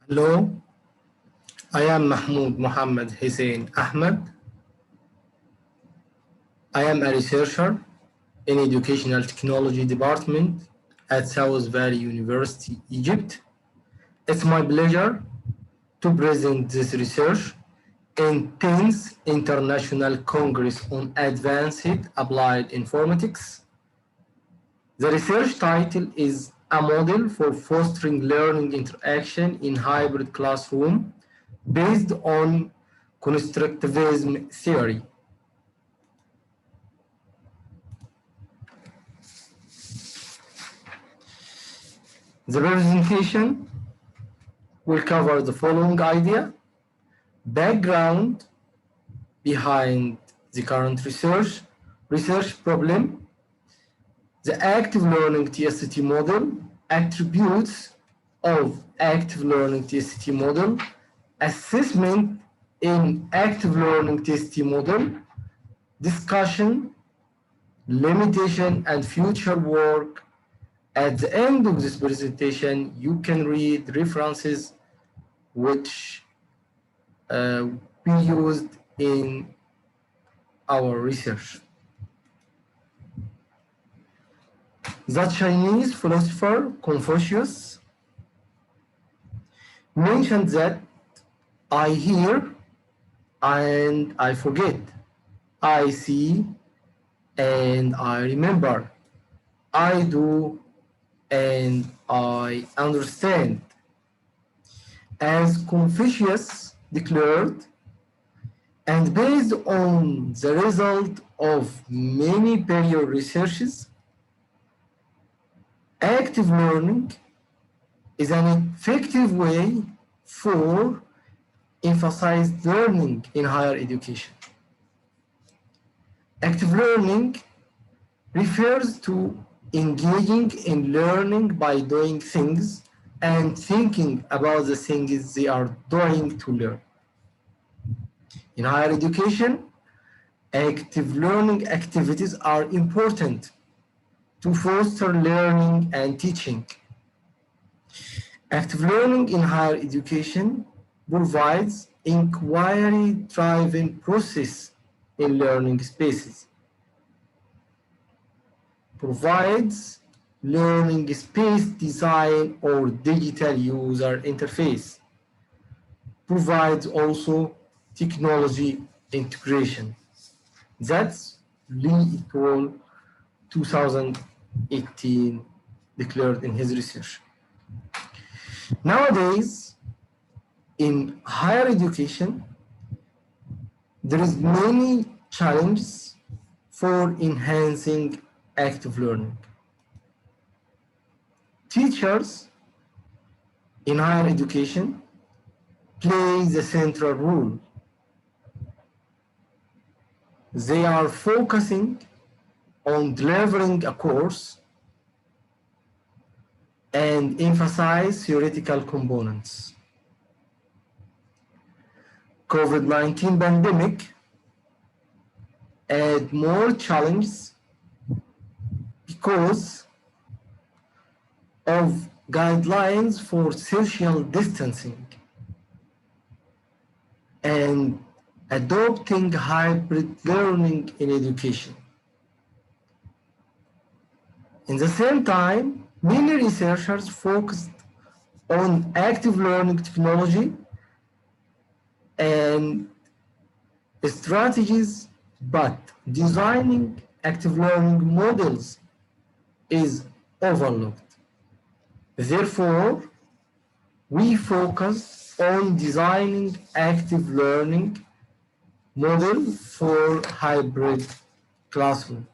Hello, I am Mahmoud Muhammad Hussein Ahmed. I am a researcher in Educational Technology Department at South Valley University, Egypt. It's my pleasure to present this research in 10th International Congress on Advanced Applied Informatics. The research title is A Model for Fostering Learning Interaction in Hybrid Classroom based on Constructivism Theory. The presentation will cover the following idea: background behind the current research problem, the active learning TST model, attributes of active learning TST model, assessment in active learning TST model, discussion, limitation, and future work. At the end of this presentation, you can read references which we used in our research. The Chinese philosopher Confucius mentioned that I hear and I forget, I see and I remember, I do and I understand. As Confucius declared, and based on the result of many peer researches, active learning is an effective way for emphasized learning in higher education. Active learning refers to engaging in learning by doing things and thinking about the things they are doing to learn. In higher education, active learning activities are important to foster learning and teaching. Active learning in higher education provides inquiry-driven process in learning spaces, provides learning space design or digital user interface, provides also technology integration. That's Lee et al. 2018 declared in his research. Nowadays, in higher education, there is many challenges for enhancing active learning. Teachers in higher education play the central role. They are focusing on delivering a course and emphasize theoretical components. COVID-19 pandemic add more challenges because of guidelines for social distancing and adopting hybrid learning in education. In the same time, many researchers focused on active learning technology and strategies, but designing active learning models is overlooked. Therefore, we focus on designing active learning model for hybrid classroom.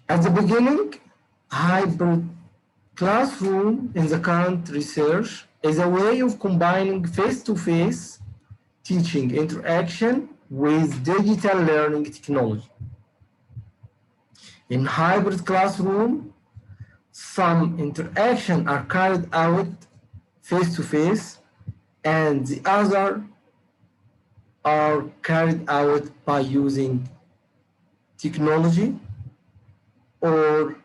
At the beginning, hybrid classroom in the current research is a way of combining face-to-face teaching interaction with digital learning technology. In hybrid classroom, some interaction are carried out face-to-face and the other are carried out by using technology or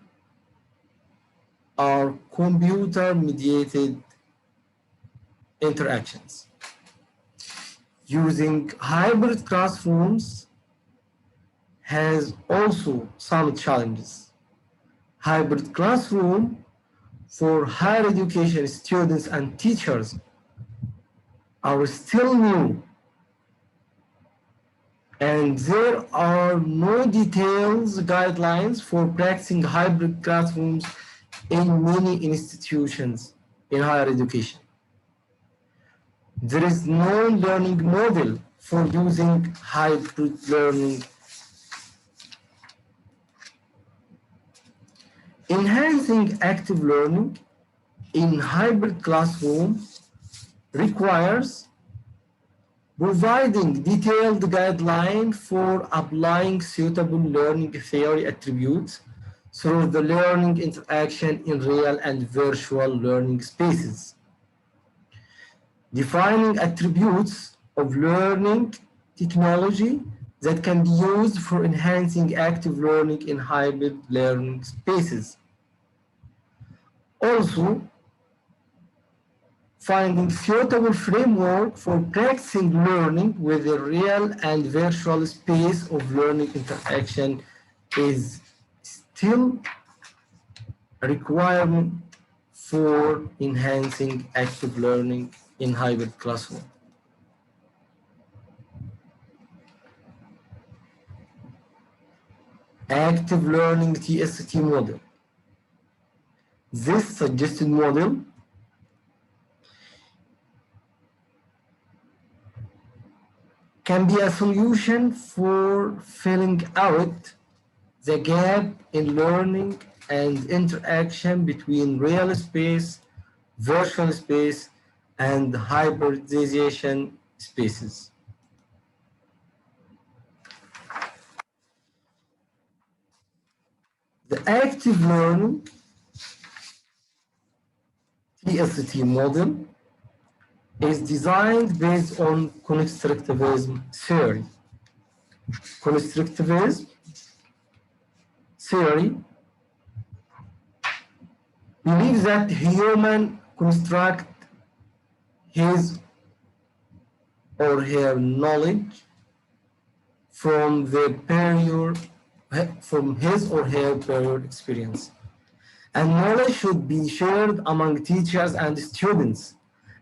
are computer-mediated interactions. Using hybrid classrooms has also some challenges. Hybrid classroom for higher education students and teachers are still new, and there are no details guidelines for practicing hybrid classrooms in many institutions in higher education. There is no learning model for using hybrid learning. Enhancing active learning in hybrid classroom requires providing detailed guidelines for applying suitable learning theory attributes through the learning interaction in real and virtual learning spaces. Defining attributes of learning technology that can be used for enhancing active learning in hybrid learning spaces. Also, finding suitable framework for practicing learning with a real and virtual space of learning interaction is still a requirement for enhancing active learning in hybrid classroom. Active learning TST model. This suggested model can be a solution for filling out the gap in learning and interaction between real space, virtual space, and hybridization spaces. The active learning TST model is designed based on Constructivism Theory. Constructivism Theory believes that human construct his or her knowledge from his or her prior experience. And knowledge should be shared among teachers and students.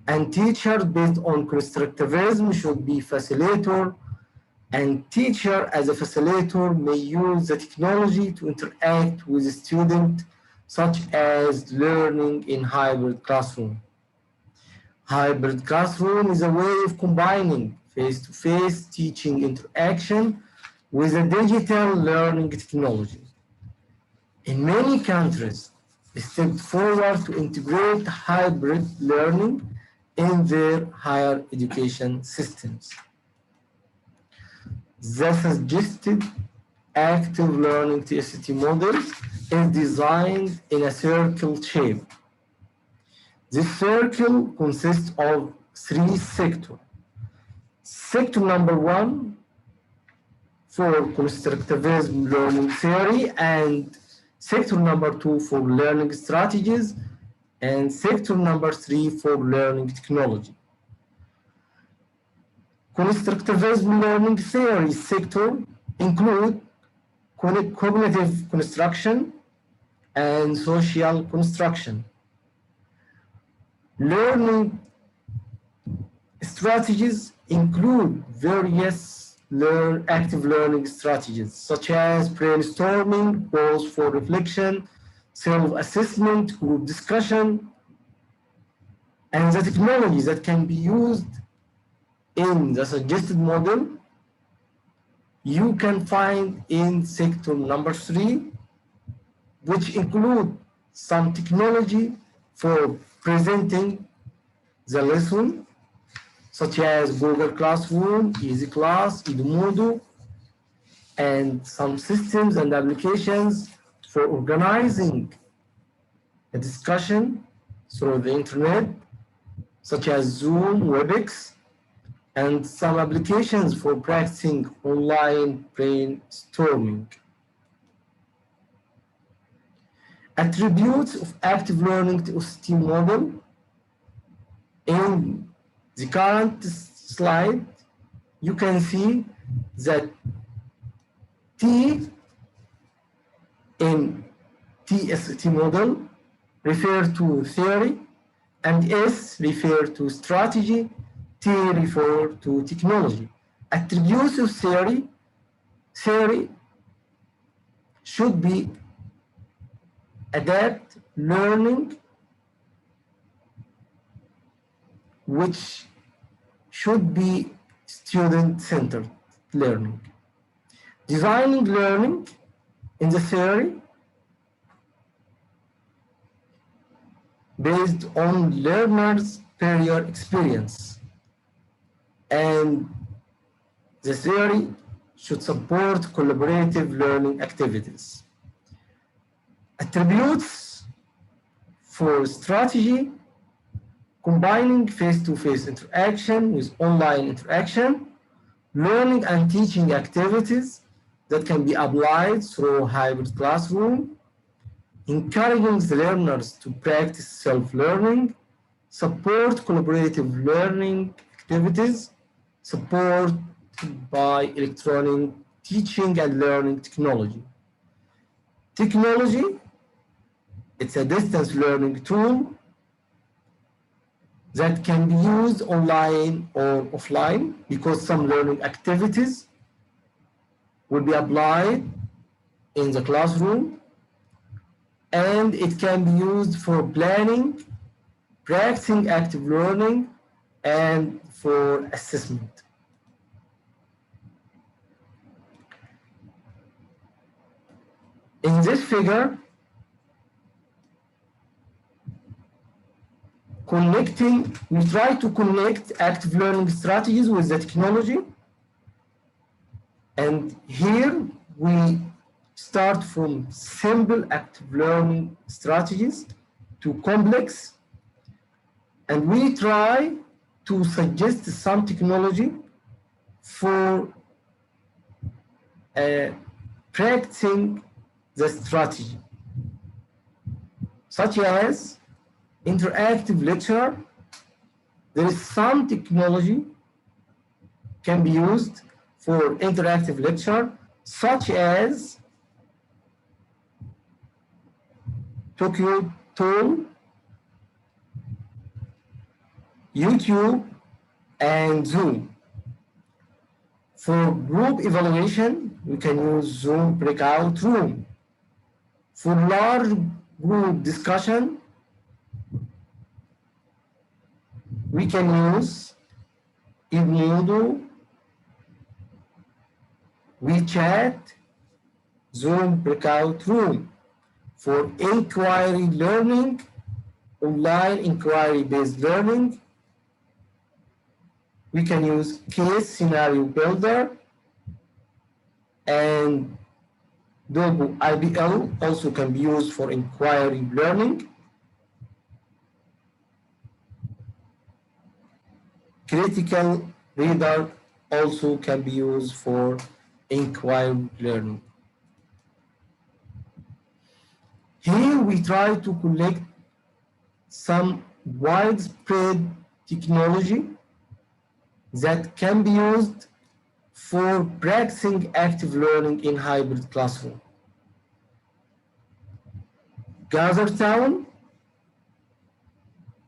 And teachers based on constructivism should be facilitator, and teacher as a facilitator may use the technology to interact with the student, such as learning in hybrid classroom. Hybrid classroom is a way of combining face-to-face teaching interaction with a digital learning technology. In many countries, stepped forward to integrate hybrid learning in their higher education systems. The suggested active learning TST model is designed in a circle shape. This circle consists of 3 sectors. Sector number 1 for constructivism learning theory, and sector number 2 for learning strategies, and sector number 3 for learning technology. Constructivism learning theory sector include cognitive construction and social construction. Learning strategies include various active learning strategies, such as brainstorming, pause for reflection, self-assessment, group discussion, and the technologies that can be used in the suggested model you can find in sector number 3, which include some technology for presenting the lesson, such as Google Classroom, Easy Class, Edmodo, and some systems and applications for organizing a discussion through the internet, such as Zoom, WebEx, and some applications for practicing online brainstorming. Attributes of active learning to OST model. In the current slide, you can see that T in TST model refer to theory, and S refer to strategy, T refer to technology. Attributes of theory should be adapt learning, which should be student-centered learning. Designing learning in the theory based on learners' prior experience, and the theory should support collaborative learning activities. Attributes for strategy: combining face-to-face interaction with online interaction, learning and teaching activities that can be applied through hybrid classroom, encouraging the learners to practice self-learning, support collaborative learning activities, support by electronic teaching and learning technology. Technology, it's a distance learning tool that can be used online or offline, because some learning activities will be applied in the classroom, and it can be used for planning, practicing active learning, and for assessment. In this figure, we try to connect active learning strategies with the technology. And here we start from simple active learning strategies to complex, and we try to suggest some technology for practicing the strategy, such as interactive lecture. There is some technology can be used for interactive lecture, such as Tokyo Tool, YouTube, and Zoom. For group evaluation, we can use Zoom breakout room. For large group discussion, we can use Edmodo, WeChat, Zoom breakout room. For inquiry learning, online inquiry-based learning, we can use Case Scenario Builder, and Dogo IBL also can be used for inquiry learning. Critical Reader also can be used for inquiry learning. Here we try to collect some widespread technology that can be used for practicing active learning in hybrid classroom. GatherTown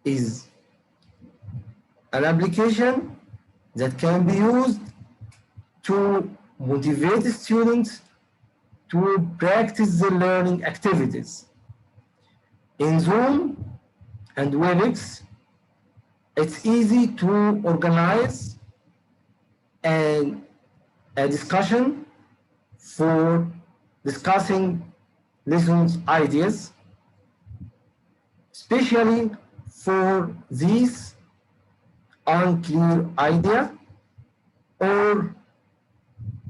is an application that can be used to motivate students to practice the learning activities. In Zoom and WebEx, it's easy to organize a discussion for discussing lessons ideas, especially for these unclear idea or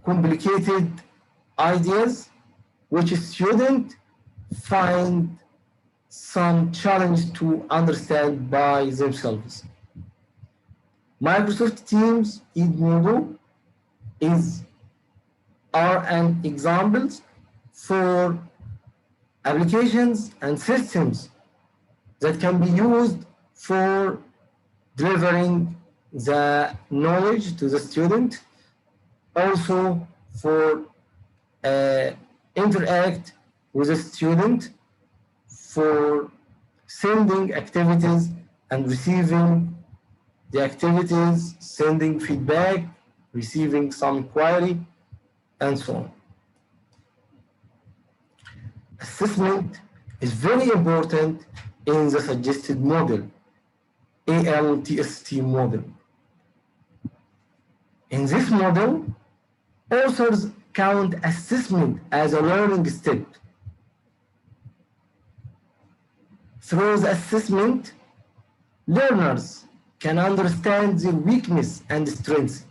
complicated ideas which students find some challenge to understand by themselves. Microsoft Teams Edmodo are an examples for applications and systems that can be used for delivering the knowledge to the student, also for interact with the student, for sending activities and receiving the activities, sending feedback, receiving some query, and so on. Assessment is very important in the suggested model, ALTST model. In this model, authors count assessment as a learning step. Through the assessment, learners can understand their weakness and strengths.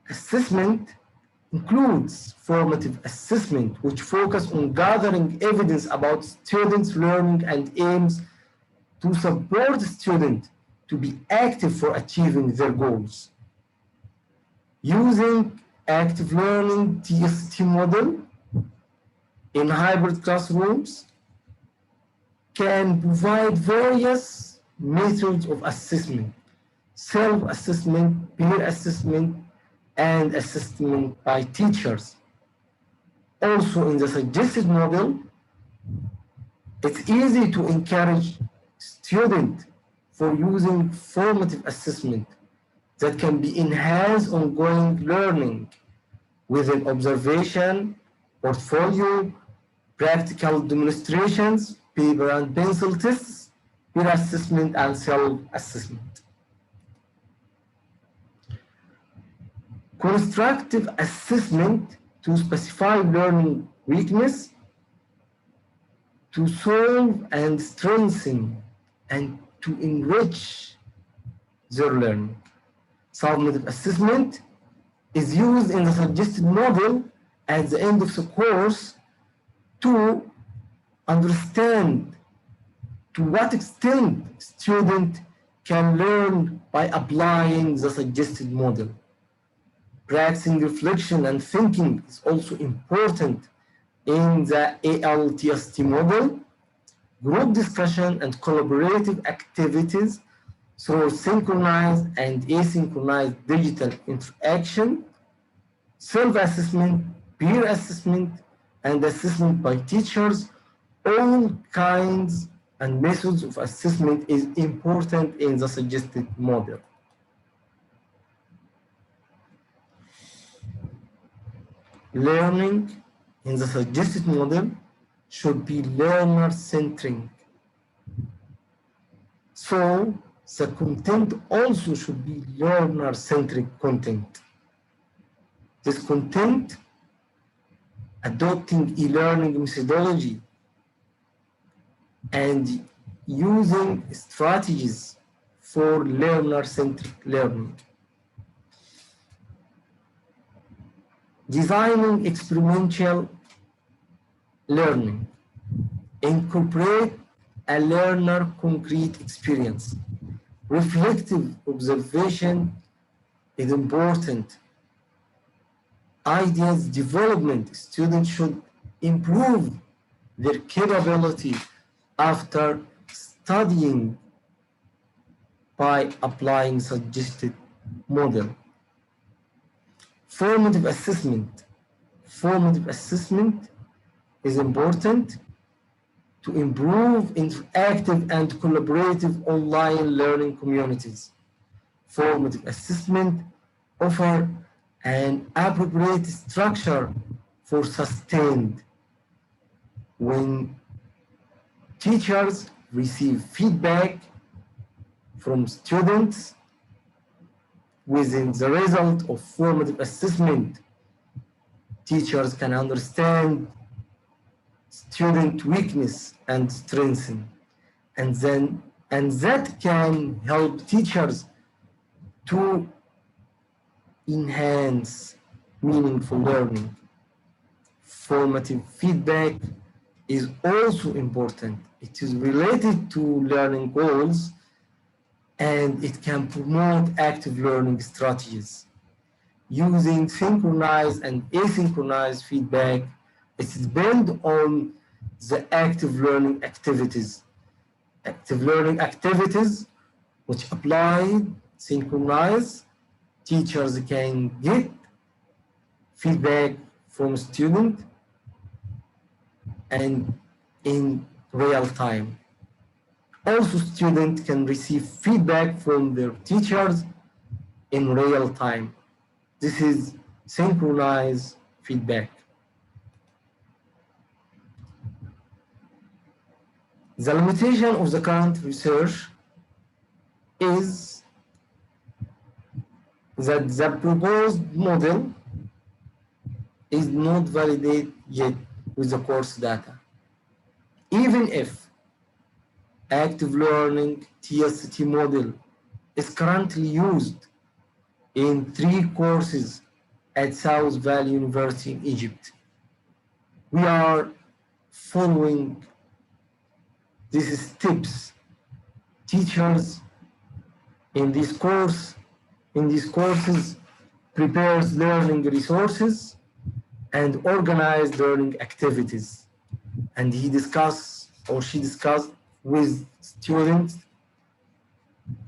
Assessment includes formative assessment, which focus on gathering evidence about students' learning and aims to support students to be active for achieving their goals. Using active learning TST model in hybrid classrooms can provide various methods of assessment: self-assessment, peer assessment, and assessment by teachers. Also, in the suggested model, it's easy to encourage students for using formative assessment that can be enhanced ongoing learning within observation, portfolio, practical demonstrations, paper and pencil tests, peer assessment, and self-assessment. Constructive assessment to specify learning weakness, to solve and strengthen, and to enrich their learning. Summative assessment is used in the suggested model at the end of the course to understand to what extent student can learn by applying the suggested model. Practicing reflection and thinking is also important in the ALTST model. Group discussion and collaborative activities through synchronized and asynchronized digital interaction, self-assessment, peer assessment, and assessment by teachers, all kinds and methods of assessment is important in the suggested model. Learning in the suggested model should be learner-centric. So the content also should be learner-centric content. This content adopting e-learning methodology and using strategies for learner-centric learning. Designing experiential learning. Incorporate a learner concrete experience. Reflective observation is important. Ideas development. Students should improve their capability after studying by applying suggested model. Formative assessment. Formative assessment is important to improve interactive and collaborative online learning communities. Formative assessment offers an appropriate structure for sustained. When teachers receive feedback from students within the result of formative assessment, teachers can understand student weakness and strengthen, and that can help teachers to enhance meaningful learning. Formative feedback is also important. It is related to learning goals, and it can promote active learning strategies. Using synchronized and asynchronized feedback It depends on the active learning activities. Active learning activities which apply, synchronize, teachers can get feedback from students and in real time. Also, students can receive feedback from their teachers in real time. This is synchronized feedback. The limitation of the current research is that the proposed model is not validated yet with the course data. Even if active learning TST model is currently used in 3 courses at South Valley University in Egypt, we are following these steps. Teachers in these courses prepares learning resources and organize learning activities. And he discussed or she discussed with students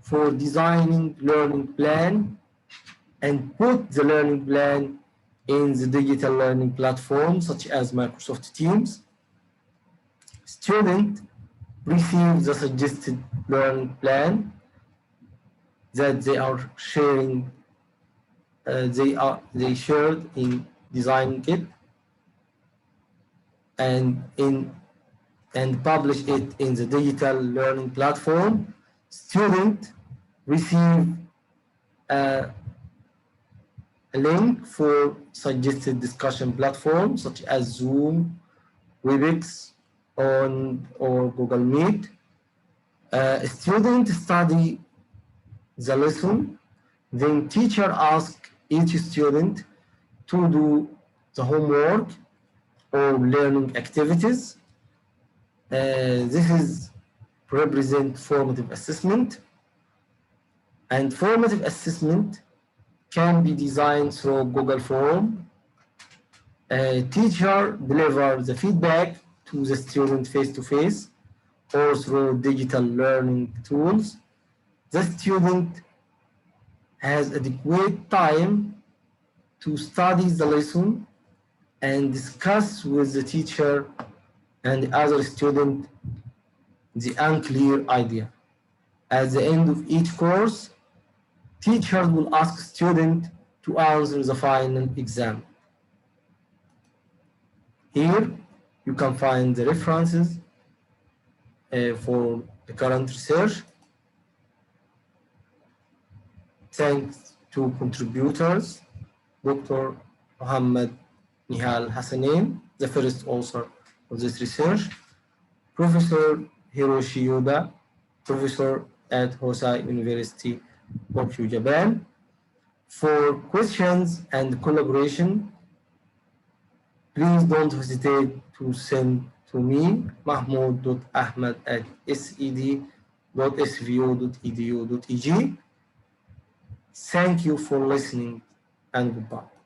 for designing learning plan and put the learning plan in the digital learning platform such as Microsoft Teams. Students receive the suggested learning plan that they are sharing, they shared in designing it and publish it in the digital learning platform. Students receive a link for suggested discussion platforms such as Zoom, WebEx, or Google Meet. Students study the lesson, then teacher asks each student to do the homework or learning activities. This is represent formative assessment, and formative assessment can be designed through Google Form. Teacher delivers the feedback to the student face-to-face or through digital learning tools. The student has adequate time to study the lesson and discuss with the teacher and the other student the unclear idea. At the end of each course, teachers will ask students to answer the final exam. Here, you can find the references for the current research. Thanks to contributors, Dr. Muhammad Nihal Hassanein, the first author of this research, Professor Hiroshi Yoda, professor at Hosei University, Tokyo, Japan. For questions and collaboration, please don't hesitate to send to me, mahmoud.ahmad@sed.svu.edu.eg. Thank you for listening and goodbye.